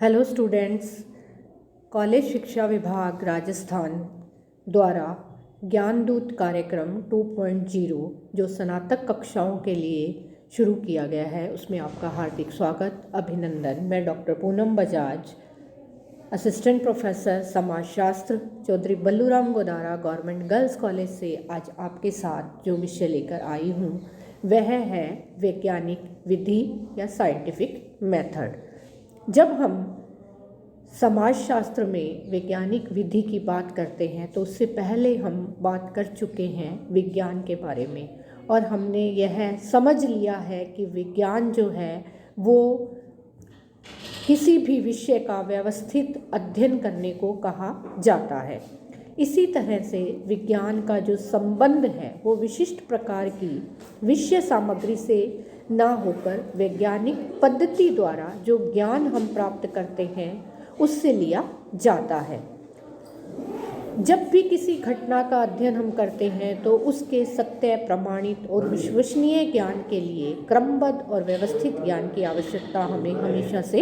Hello students. College शिक्षा विभाग राजस्थान द्वारा ज्ञानदूत कार्यक्रम 2.0 जो स्नातक कक्षाओं के लिए शुरू किया गया है उसमें आपका हार्दिक स्वागत, अभिनंदन। मैं doctor Poonam Bajaj, assistant professor समाजशास्त्र, Chaudhary Balluram Godara government girls college से आज आपके साथ जो विषय लेकर आई हूँ वह है वैज्ञानिक विधि या साइंटिफिक मेथड। जब हम समाजशास्त्र में वैज्ञानिक विधि की बात करते हैं तो उससे पहले हम बात कर चुके हैं विज्ञान के बारे में, और हमने यह समझ लिया है कि विज्ञान जो है वो किसी भी विषय का व्यवस्थित अध्ययन करने को कहा जाता है। इसी तरह से विज्ञान का जो संबंध है वो विशिष्ट प्रकार की विषय सामग्री से ना होकर वैज्ञानिक पद्धति द्वारा जो ज्ञान हम प्राप्त करते हैं उससे लिया जाता है। जब भी किसी घटना का अध्ययन हम करते हैं तो उसके सत्य, प्रमाणित और विश्वसनीय ज्ञान के लिए क्रमबद्ध और व्यवस्थित ज्ञान की आवश्यकता हमें हमेशा से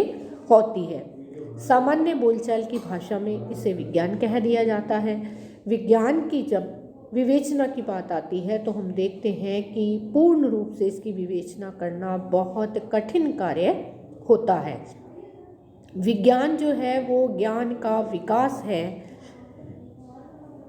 होती है। सामान्य बोलचाल की भाषा में इसे विज्ञान कह दिया जाता है। विज्ञान की जब विवेचना की बात आती है तो हम देखते हैं कि पूर्ण रूप से इसकी विवेचना करना बहुत कठिन कार्य होता है। विज्ञान जो है वो ज्ञान का विकास है,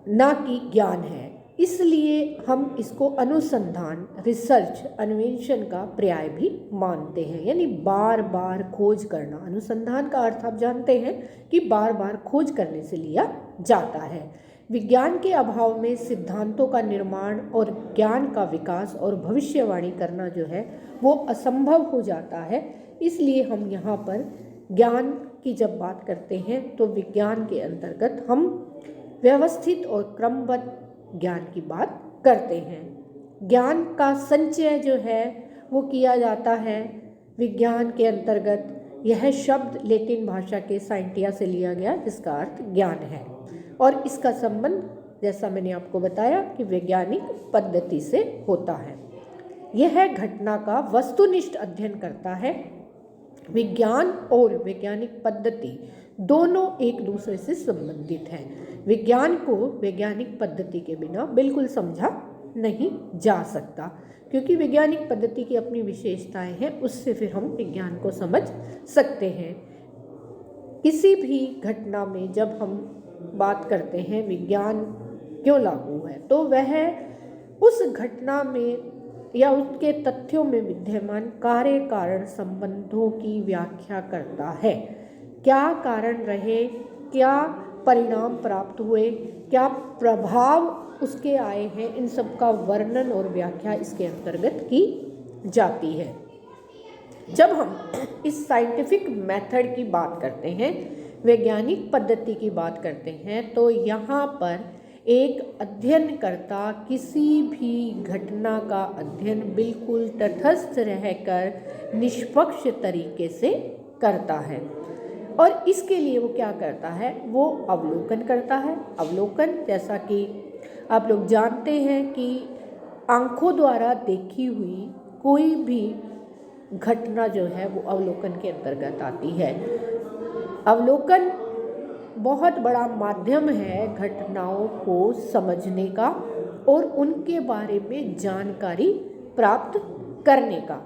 ना कि ज्ञान है। इसलिए हम इसको अनुसंधान, रिसर्च, अन्वेषण का पर्याय भी मानते हैं, यानी बार बार खोज करना। अनुसंधान का अर्थ आप जानते हैं कि बार बार खोज करने से लिया जाता है। विज्ञान के अभाव में सिद्धांतों का निर्माण और ज्ञान का विकास और भविष्यवाणी करना जो है वो असंभव हो जाता है। इसलिए हम यहाँ पर ज्ञान की जब बात करते हैं तो विज्ञान के अंतर्गत हम व्यवस्थित और क्रमबद्ध ज्ञान की बात करते हैं। ज्ञान का संचय जो है वो किया जाता है विज्ञान के अंतर्गत। यह शब्द लैटिन भाषा के साइंटिया से लिया गया जिसका अर्थ ज्ञान है, और इसका संबंध जैसा मैंने आपको बताया कि वैज्ञानिक पद्धति से होता है। यह घटना का वस्तुनिष्ठ अध्ययन करता है। विज्ञान और वैज्ञानिक पद्धति दोनों एक दूसरे से संबंधित हैं। विज्ञान को वैज्ञानिक पद्धति के बिना बिल्कुल समझा नहीं जा सकता, क्योंकि वैज्ञानिक पद्धति की अपनी विशेषताएं हैं, उससे फिर हम विज्ञान को समझ सकते हैं। किसी भी घटना में जब हम बात करते हैं विज्ञान क्यों लागू है, तो वह उस घटना में या उसके तथ्यों में विद्यमान कार्य कारण संबंधों की व्याख्या करता है। क्या कारण रहे, क्या परिणाम प्राप्त हुए, क्या प्रभाव उसके आए हैं, इन सब का वर्णन और व्याख्या इसके अंतर्गत की जाती है। जब हम इस साइंटिफिक मेथड की बात करते हैं, वैज्ञानिक पद्धति की बात करते हैं, तो यहाँ पर एक अध्ययनकर्ता किसी भी घटना का अध्ययन बिल्कुल तटस्थ रहकर निष्पक्ष तरीके से करता है। और इसके लिए वो क्या करता है, वो अवलोकन करता है। अवलोकन, जैसा कि आप लोग जानते हैं कि आंखों द्वारा देखी हुई कोई भी घटना जो है वो अवलोकन के अंतर्गत आती है। अवलोकन बहुत बड़ा माध्यम है घटनाओं को समझने का और उनके बारे में जानकारी प्राप्त करने का।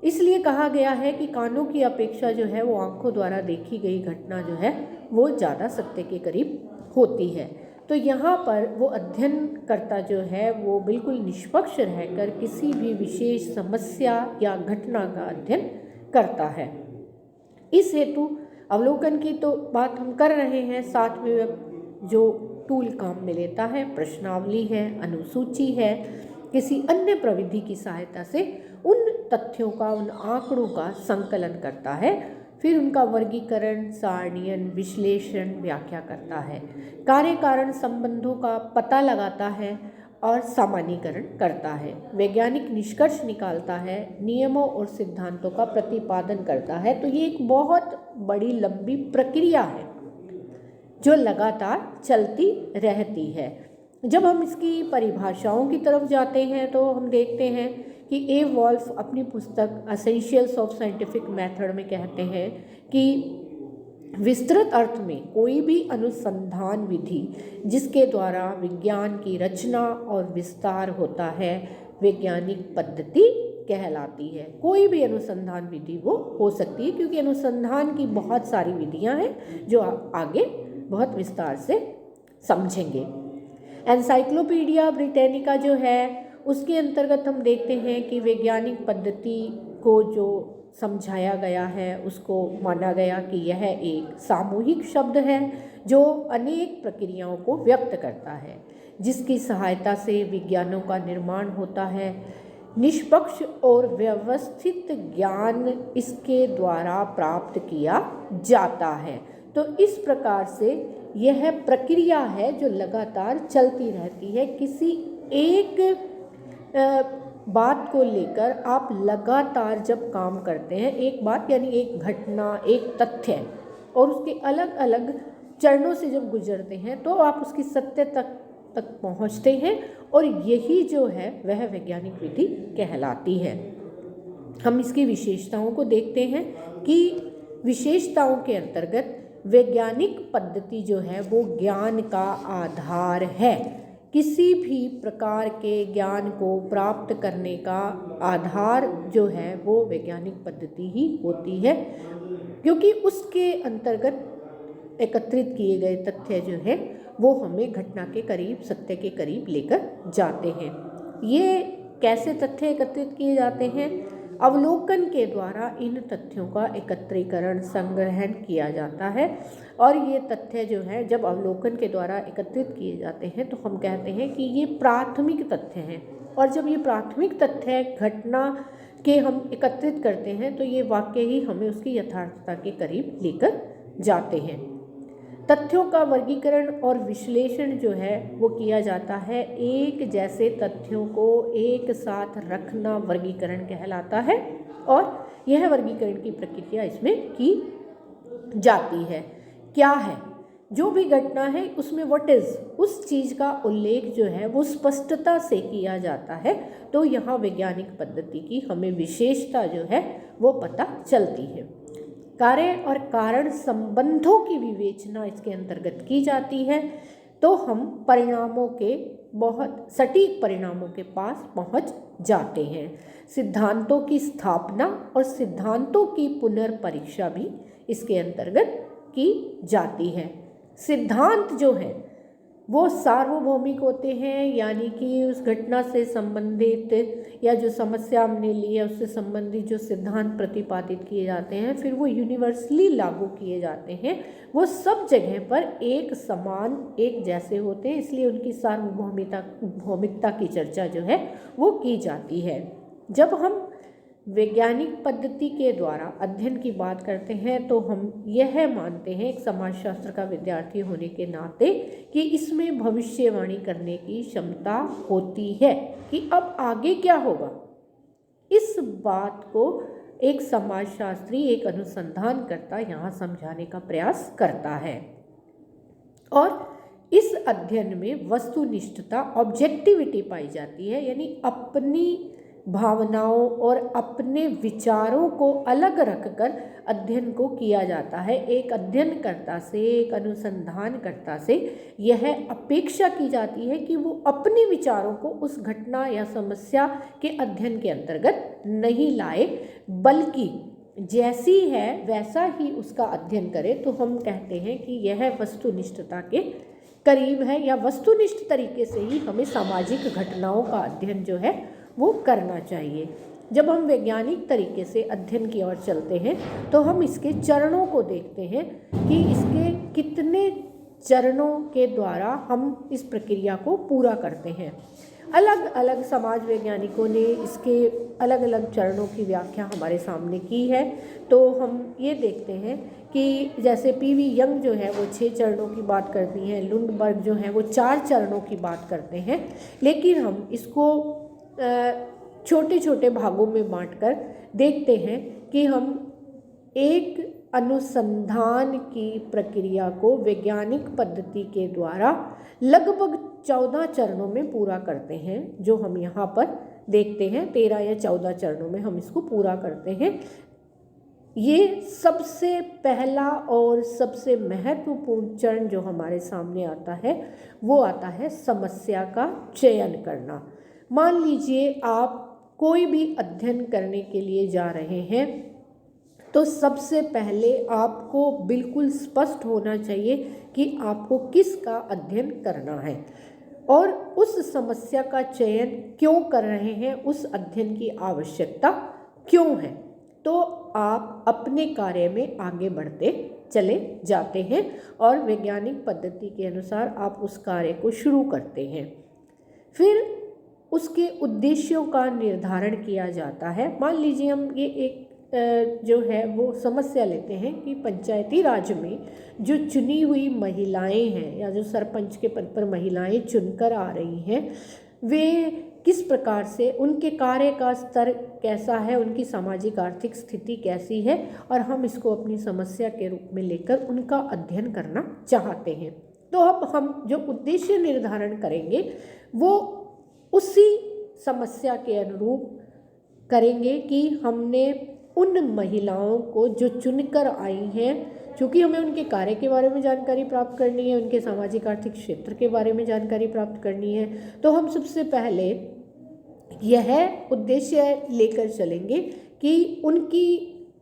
इसलिए कहा गया है कि कानों की अपेक्षा जो है वो आंखों द्वारा देखी गई घटना जो है वो ज़्यादा सत्य के करीब होती है। तो यहाँ पर वो अध्ययनकर्ता जो है वो बिल्कुल निष्पक्ष रहकर किसी भी विशेष समस्या या घटना का अध्ययन करता है। इस हेतु अवलोकन की तो बात हम कर रहे हैं, साथ में जो टूल काम में लेता है, प्रश्नावली है, अनुसूची है, किसी अन्य प्रविधि की सहायता से उन तथ्यों का, उन आंकड़ों का संकलन करता है, फिर उनका वर्गीकरण, सारणीयन, विश्लेषण, व्याख्या करता है, कार्य कारण संबंधों का पता लगाता है और सामान्यीकरण करता है, वैज्ञानिक निष्कर्ष निकालता है, नियमों और सिद्धांतों का प्रतिपादन करता है। तो ये एक बहुत बड़ी लंबी प्रक्रिया है जो लगातार चलती रहती है। जब हम इसकी परिभाषाओं की तरफ जाते हैं तो हम देखते हैं कि ए वॉल्फ अपनी पुस्तक एसेंशियल्स ऑफ साइंटिफिक मेथड में कहते हैं कि विस्तृत अर्थ में कोई भी अनुसंधान विधि जिसके द्वारा विज्ञान की रचना और विस्तार होता है वैज्ञानिक पद्धति कहलाती है। कोई भी अनुसंधान विधि वो हो सकती है, क्योंकि अनुसंधान की बहुत सारी विधियां हैं जो आगे बहुत विस्तार से समझेंगे। एनसाइक्लोपीडिया ब्रिटानिका जो है उसके अंतर्गत हम देखते हैं कि वैज्ञानिक पद्धति को जो समझाया गया है उसको माना गया कि यह एक सामूहिक शब्द है जो अनेक प्रक्रियाओं को व्यक्त करता है, जिसकी सहायता से विज्ञानों का निर्माण होता है। निष्पक्ष और व्यवस्थित ज्ञान इसके द्वारा प्राप्त किया जाता है। तो इस प्रकार से यह प्रक्रिया है जो लगातार चलती रहती है। किसी एक बात को लेकर आप लगातार जब काम करते हैं, एक बात यानी एक घटना, एक तथ्य, और उसके अलग अलग चरणों से जब गुजरते हैं तो आप उसकी सत्य तक पहुंचते हैं, और यही जो है वह वैज्ञानिक विधि कहलाती है। हम इसकी विशेषताओं को देखते हैं कि विशेषताओं के अंतर्गत वैज्ञानिक पद्धति जो है वो ज्ञान का आधार है। किसी भी प्रकार के ज्ञान को प्राप्त करने का आधार जो है वो वैज्ञानिक पद्धति ही होती है, क्योंकि उसके अंतर्गत एकत्रित किए गए तथ्य जो है वो हमें घटना के करीब, सत्य के करीब लेकर जाते हैं। ये कैसे तथ्य एकत्रित किए जाते हैं? अवलोकन के द्वारा इन तथ्यों का एकत्रीकरण, संग्रहण किया जाता है, और ये तथ्य जो है जब अवलोकन के द्वारा एकत्रित किए जाते हैं तो हम कहते हैं कि ये प्राथमिक तथ्य हैं। और जब ये प्राथमिक तथ्य घटना के हम एकत्रित करते हैं तो ये वाक्य ही हमें उसकी यथार्थता के करीब लेकर जाते हैं। तथ्यों का वर्गीकरण और विश्लेषण जो है वो किया जाता है। एक जैसे तथ्यों को एक साथ रखना वर्गीकरण कहलाता है, और यह वर्गीकरण की प्रक्रिया इसमें की जाती है। क्या है? जो भी घटना है उसमें व्हाट इज़, उस चीज़ का उल्लेख जो है वो स्पष्टता से किया जाता है। तो यहाँ वैज्ञानिक पद्धति की हमें विशेषता जो है वो पता चलती है। कार्य और कारण संबंधों की विवेचना इसके अंतर्गत की जाती है, तो हम परिणामों के, बहुत सटीक परिणामों के पास पहुंच जाते हैं। सिद्धांतों की स्थापना और सिद्धांतों की पुनर्परीक्षा भी इसके अंतर्गत की जाती है। सिद्धांत जो है वो सार्वभौमिक होते हैं, यानी कि उस घटना से संबंधित या जो समस्या हमने ली है उससे संबंधित जो सिद्धांत प्रतिपादित किए जाते हैं फिर वो यूनिवर्सली लागू किए जाते हैं। वो सब जगह पर एक समान, एक जैसे होते हैं, इसलिए उनकी सार्वभौमिकता की चर्चा जो है वो की जाती है। जब हम वैज्ञानिक पद्धति के द्वारा अध्ययन की बात करते हैं तो हम यह मानते हैं एक समाजशास्त्र का विद्यार्थी होने के नाते कि इसमें भविष्यवाणी करने की क्षमता होती है कि अब आगे क्या होगा। इस बात को एक समाजशास्त्री, एक अनुसंधानकर्ता यहाँ समझाने का प्रयास करता है, और इस अध्ययन में वस्तुनिष्ठता, ऑब्जेक्टिविटी पाई जाती है, यानी अपनी भावनाओं और अपने विचारों को अलग रखकर अध्ययन को किया जाता है। एक अध्ययनकर्ता से, एक अनुसंधानकर्ता से यह अपेक्षा की जाती है कि वो अपने विचारों को उस घटना या समस्या के अध्ययन के अंतर्गत नहीं लाए, बल्कि जैसी है वैसा ही उसका अध्ययन करे। तो हम कहते हैं कि यह वस्तुनिष्ठता के करीब है, या वस्तुनिष्ठ तरीके से ही हमें सामाजिक घटनाओं का अध्ययन जो है वो करना चाहिए। जब हम वैज्ञानिक तरीके से अध्ययन की ओर चलते हैं तो हम इसके चरणों को देखते हैं कि इसके कितने चरणों के द्वारा हम इस प्रक्रिया को पूरा करते हैं। अलग अलग समाज वैज्ञानिकों ने इसके अलग अलग चरणों की व्याख्या हमारे सामने की है। तो हम ये देखते हैं कि जैसे पीवी यंग जो है वो 6 चरणों की बात करती हैं, लुंडबर्ग जो है वो 4 चरणों की बात करते हैं, लेकिन हम इसको छोटे छोटे भागों में बांटकर देखते हैं कि हम एक अनुसंधान की प्रक्रिया को वैज्ञानिक पद्धति के द्वारा लगभग 14 चरणों में पूरा करते हैं। जो हम यहाँ पर देखते हैं 13 या 14 चरणों में हम इसको पूरा करते हैं। ये सबसे पहला और सबसे महत्वपूर्ण चरण जो हमारे सामने आता है वो आता है समस्या का चयन करना। मान लीजिए आप कोई भी अध्ययन करने के लिए जा रहे हैं तो सबसे पहले आपको बिल्कुल स्पष्ट होना चाहिए कि आपको किसका अध्ययन करना है और उस समस्या का चयन क्यों कर रहे हैं, उस अध्ययन की आवश्यकता क्यों है। तो आप अपने कार्य में आगे बढ़ते चले जाते हैं और वैज्ञानिक पद्धति के अनुसार आप उस कार्य को शुरू करते हैं। फिर उसके उद्देश्यों का निर्धारण किया जाता है। मान लीजिए हम ये एक जो है वो समस्या लेते हैं कि पंचायती राज में जो चुनी हुई महिलाएं हैं या जो सरपंच के पद पर महिलाएं चुनकर आ रही हैं वे किस प्रकार से, उनके कार्य का स्तर कैसा है, उनकी सामाजिक आर्थिक स्थिति कैसी है, और हम इसको अपनी समस्या के रूप में लेकर उनका अध्ययन करना चाहते हैं। तो अब हम जो उद्देश्य निर्धारण करेंगे वो उसी समस्या के अनुरूप करेंगे कि हमने उन महिलाओं को जो चुनकर आई हैं, क्योंकि हमें उनके कार्य के बारे में जानकारी प्राप्त करनी है, उनके सामाजिक आर्थिक क्षेत्र के बारे में जानकारी प्राप्त करनी है, तो हम सबसे पहले यह उद्देश्य लेकर चलेंगे कि उनकी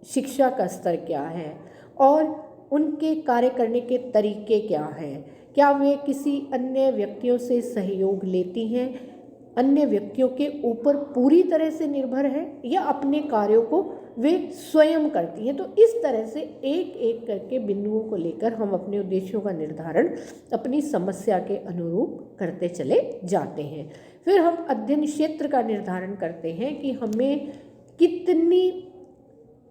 शिक्षा का स्तर क्या है और उनके कार्य करने के तरीके क्या हैं, क्या वे किसी अन्य व्यक्तियों से सहयोग लेती हैं, अन्य व्यक्तियों के ऊपर पूरी तरह से निर्भर है या अपने कार्यों को वे स्वयं करती हैं। तो इस तरह से एक एक करके बिंदुओं को लेकर हम अपने उद्देश्यों का निर्धारण अपनी समस्या के अनुरूप करते चले जाते हैं। फिर हम अध्ययन क्षेत्र का निर्धारण करते हैं कि हमें कितनी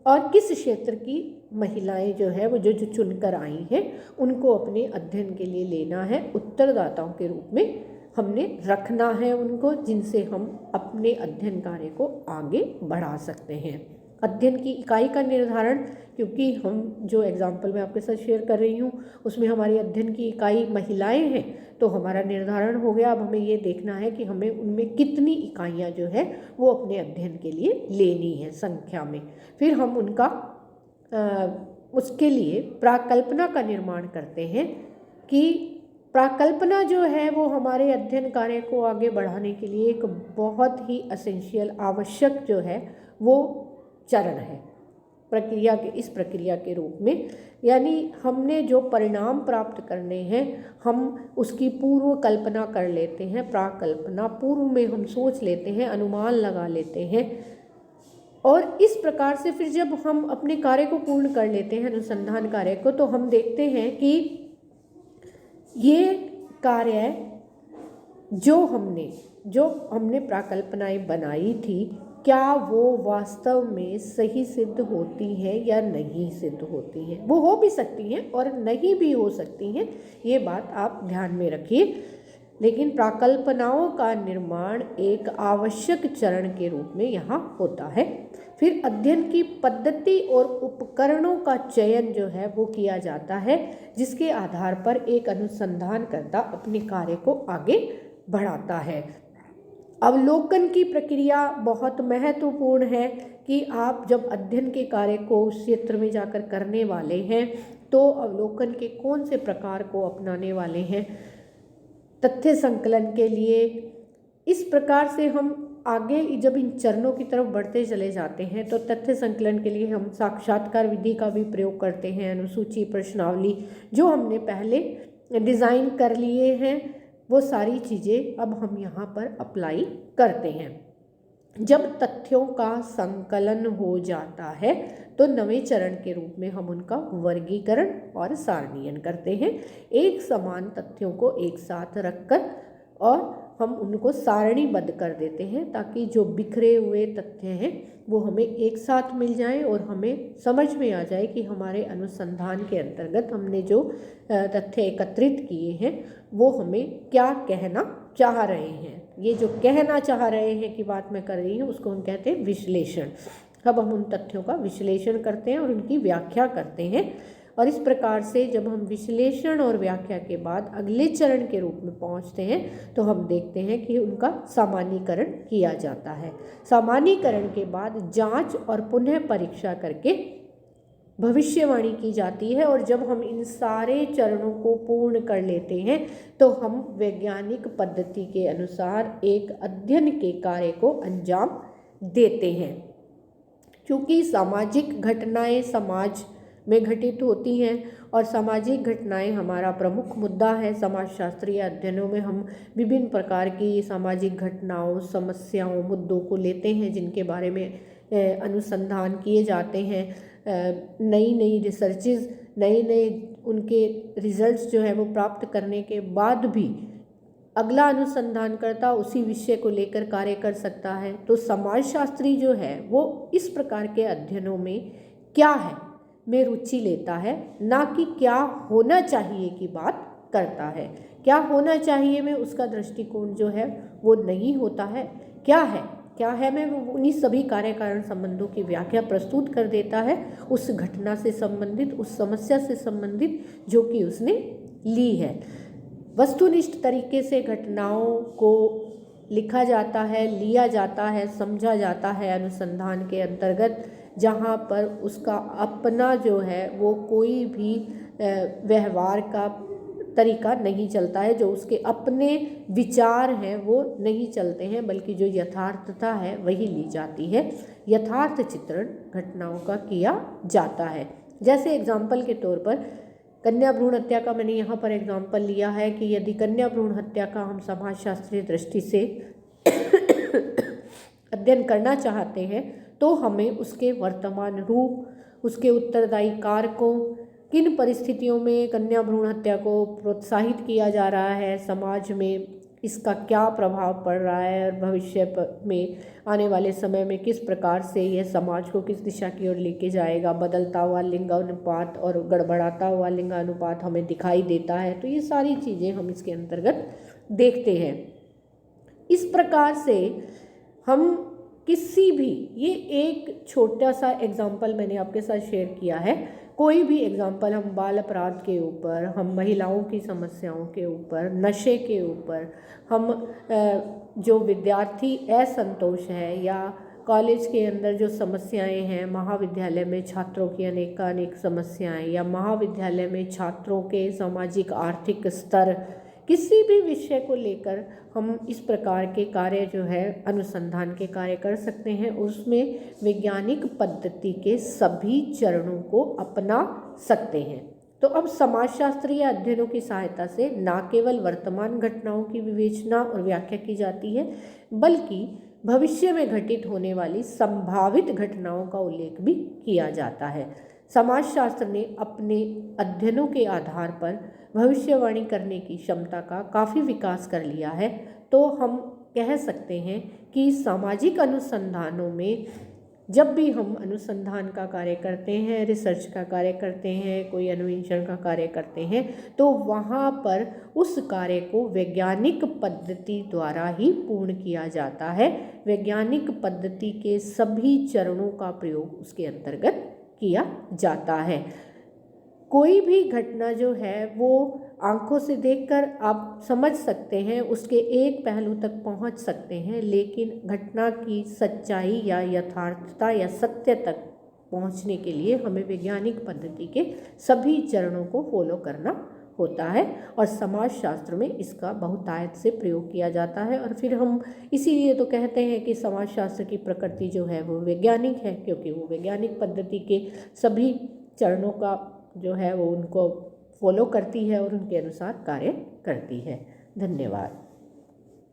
और किस क्षेत्र की महिलाएं जो है वो जो चुनकर आई हैं उनको अपने अध्ययन के लिए लेना है, उत्तरदाताओं के रूप में हमने रखना है उनको, जिनसे हम अपने अध्ययन कार्य को आगे बढ़ा सकते हैं। अध्ययन की इकाई का निर्धारण, क्योंकि हम जो एग्जाम्पल मैं आपके साथ शेयर कर रही हूँ उसमें हमारी अध्ययन की इकाई महिलाएं हैं, तो हमारा निर्धारण हो गया। अब हमें ये देखना है कि हमें उनमें कितनी इकाइयाँ जो है वो अपने अध्ययन के लिए लेनी है संख्या में। फिर हम उनका उसके लिए प्राकल्पना का निर्माण करते हैं कि प्राकल्पना जो है वो हमारे अध्ययन कार्य को आगे बढ़ाने के लिए एक बहुत ही एसेंशियल आवश्यक जो है वो चरण है प्रक्रिया के, इस प्रक्रिया के रूप में। यानी हमने जो परिणाम प्राप्त करने हैं हम उसकी पूर्व कल्पना कर लेते हैं, प्राकल्पना पूर्व में हम सोच लेते हैं, अनुमान लगा लेते हैं, और इस प्रकार से फिर जब हम अपने कार्य को पूर्ण कर लेते हैं, अनुसंधान कार्य को, तो हम देखते हैं कि ये कार्य जो हमने प्राकल्पनाएं बनाई थी क्या वो वास्तव में सही सिद्ध होती हैं या नहीं सिद्ध होती हैं। वो हो भी सकती हैं और नहीं भी हो सकती हैं, ये बात आप ध्यान में रखिए। लेकिन प्राकल्पनाओं का निर्माण एक आवश्यक चरण के रूप में यहाँ होता है। फिर अध्ययन की पद्धति और उपकरणों का चयन जो है वो किया जाता है, जिसके आधार पर एक अनुसंधानकर्ता अपने कार्य को आगे बढ़ाता है। अवलोकन की प्रक्रिया बहुत महत्वपूर्ण है कि आप जब अध्ययन के कार्य को उस क्षेत्र में जाकर करने वाले हैं तो अवलोकन के कौन से प्रकार को अपनाने वाले हैं। तथ्य संकलन के लिए इस प्रकार से हम आगे जब इन चरणों की तरफ बढ़ते चले जाते हैं तो तथ्य संकलन के लिए हम साक्षात्कार विधि का भी प्रयोग करते हैं। अनुसूची, प्रश्नावली जो हमने पहले डिज़ाइन कर लिए हैं वो सारी चीज़ें अब हम यहाँ पर अप्लाई करते हैं। जब तथ्यों का संकलन हो जाता है तो नवे चरण के रूप में हम उनका वर्गीकरण और सारणीयन करते हैं। एक समान तथ्यों को एक साथ रखकर और हम उनको सारणीबद्ध कर देते हैं ताकि जो बिखरे हुए तथ्य हैं वो हमें एक साथ मिल जाएं और हमें समझ में आ जाए कि हमारे अनुसंधान के अंतर्गत हमने जो तथ्य एकत्रित किए हैं वो हमें क्या कहना चाह रहे हैं। ये जो कहना चाह रहे हैं की बात मैं कर रही हूँ उसको हम कहते हैं विश्लेषण। अब हम उन तथ्यों का विश्लेषण करते हैं और उनकी व्याख्या करते हैं, और इस प्रकार से जब हम विश्लेषण और व्याख्या के बाद अगले चरण के रूप में पहुंचते हैं तो हम देखते हैं कि उनका सामान्यीकरण किया जाता है। सामान्यीकरण के बाद जांच और पुनः परीक्षा करके भविष्यवाणी की जाती है। और जब हम इन सारे चरणों को पूर्ण कर लेते हैं तो हम वैज्ञानिक पद्धति के अनुसार एक अध्ययन के कार्य को अंजाम देते हैं। क्योंकि सामाजिक घटनाएं समाज में घटित होती हैं और सामाजिक घटनाएं हमारा प्रमुख मुद्दा है। समाजशास्त्रीय अध्ययनों में हम विभिन्न प्रकार की सामाजिक घटनाओं, समस्याओं, मुद्दों को लेते हैं जिनके बारे में अनुसंधान किए जाते हैं। नई नई रिसर्चेज, नए नए उनके रिजल्ट्स जो है वो प्राप्त करने के बाद भी अगला अनुसंधानकर्ता उसी विषय को लेकर कार्य कर सकता है। तो समाजशास्त्री जो है वो इस प्रकार के अध्ययनों में क्या है में रुचि लेता है, ना कि क्या होना चाहिए की बात करता है। क्या होना चाहिए में उसका दृष्टिकोण जो है वो नहीं होता है। क्या है में वो उन्हीं सभी कार्य कारण संबंधों की व्याख्या प्रस्तुत कर देता है, उस घटना से संबंधित, उस समस्या से संबंधित जो कि उसने ली है। वस्तुनिष्ठ तरीके से घटनाओं को लिखा जाता है, लिया जाता है, समझा जाता है अनुसंधान के अंतर्गत, जहाँ पर उसका अपना जो है वो कोई भी व्यवहार का तरीका नहीं चलता है, जो उसके अपने विचार हैं वो नहीं चलते हैं, बल्कि जो यथार्थता है वही ली जाती है। यथार्थ चित्रण घटनाओं का किया जाता है। जैसे एग्जाम्पल के तौर पर कन्या भ्रूण हत्या का मैंने यहाँ पर एग्जाम्पल लिया है कि यदि कन्या भ्रूण हत्या का हम समाजशास्त्रीय दृष्टि से अध्ययन करना चाहते हैं तो हमें उसके वर्तमान रूप, उसके उत्तरदायी कारकों, किन परिस्थितियों में कन्या भ्रूण हत्या को प्रोत्साहित किया जा रहा है, समाज में इसका क्या प्रभाव पड़ रहा है और भविष्य में आने वाले समय में किस प्रकार से यह समाज को किस दिशा की ओर लेके जाएगा। बदलता हुआ लिंगानुपात और गड़बड़ाता हुआ लिंगानुपात हमें दिखाई देता है। तो ये सारी चीज़ें हम इसके अंतर्गत देखते हैं। इस प्रकार से हम किसी भी, ये एक छोटा सा एग्जाम्पल मैंने आपके साथ शेयर किया है, कोई भी एग्जाम्पल हम बाल अपराध के ऊपर, हम महिलाओं की समस्याओं के ऊपर, नशे के ऊपर, हम जो विद्यार्थी असंतोष है या कॉलेज के अंदर जो समस्याएं हैं, महाविद्यालय में छात्रों की अनेक समस्याएं या महाविद्यालय में छात्रों के सामाजिक आर्थिक स्तर, किसी भी विषय को लेकर हम इस प्रकार के कार्य जो है अनुसंधान के कार्य कर सकते हैं। उसमें वैज्ञानिक पद्धति के सभी चरणों को अपना सकते हैं। तो अब समाजशास्त्रीय अध्ययनों की सहायता से न केवल वर्तमान घटनाओं की विवेचना और व्याख्या की जाती है, बल्कि भविष्य में घटित होने वाली संभावित घटनाओं का उल्लेख भी किया जाता है। समाजशास्त्र ने अपने अध्ययनों के आधार पर भविष्यवाणी करने की क्षमता का काफ़ी विकास कर लिया है। तो हम कह सकते हैं कि सामाजिक अनुसंधानों में जब भी हम अनुसंधान का कार्य करते हैं, रिसर्च का कार्य करते हैं, कोई अन्वेषण का कार्य करते हैं, तो वहाँ पर उस कार्य को वैज्ञानिक पद्धति द्वारा ही पूर्ण किया जाता है। वैज्ञानिक पद्धति के सभी चरणों का प्रयोग उसके अंतर्गत किया जाता है। कोई भी घटना जो है वो आंखों से देखकर आप समझ सकते हैं, उसके एक पहलू तक पहुंच सकते हैं, लेकिन घटना की सच्चाई या यथार्थता या सत्य तक पहुंचने के लिए हमें वैज्ञानिक पद्धति के सभी चरणों को फॉलो करना होता है। और समाजशास्त्र में इसका बहुतायत से प्रयोग किया जाता है। और फिर हम इसीलिए तो कहते हैं कि समाजशास्त्र की प्रकृति जो है वो वैज्ञानिक है, क्योंकि वो वैज्ञानिक पद्धति के सभी चरणों का जो है वो उनको फॉलो करती है और उनके अनुसार कार्य करती है। धन्यवाद।